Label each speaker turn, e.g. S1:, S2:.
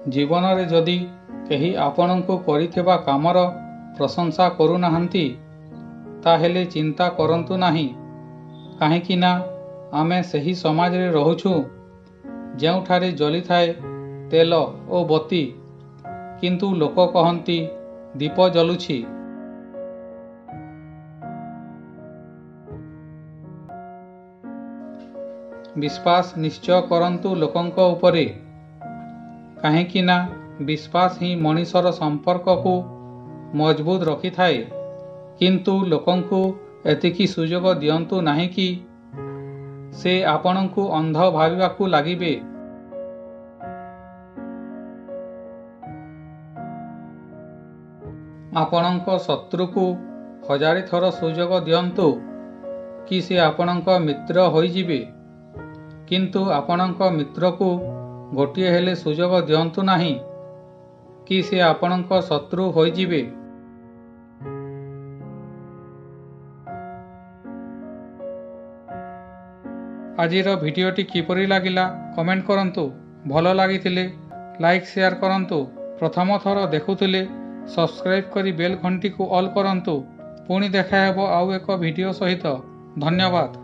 S1: जीवन रे जदि केही आपणंकु करिथिबा कामर प्रशंसा करूनाहांती ताहेले चिंता करंतु नाही, काहेकि ना आमे सही समाज रे रहुछु जेउठारे जली थाए तेल ओ बत्ती, किंतु लोक कहंती दीप जलुछि। विश्वास निश्चय करंतु लोकंक उपरे, काहेकि ना विश्वास ही मनीषर संपर्क को मजबूत रखि थाए, किंतु लोकंकु एतिकी सुजोग दियंतु नाही कि से आपणंकु अंध भाविबाकु लागिबे। आपणंक शत्रु को हजारे थर सुजोग दियंतु कि से आपणंक मित्र होई जिबे, किंतु आपणंक मित्र को गोटिए हेले सुजोग दियंतु नाही कि से आपणंक शत्रु होई जिबे। आजिर भिडियोटी किपरि लागिला कमेंट करंतु। भलो लागिथिले लाइक शेयर करंतु। प्रथम थर देखुथिले सब्सक्राइब करी बेल घंटी को ऑल करंतु। पुणी देखा हेबो आउ एक भिडियो सहित। धन्यवाद।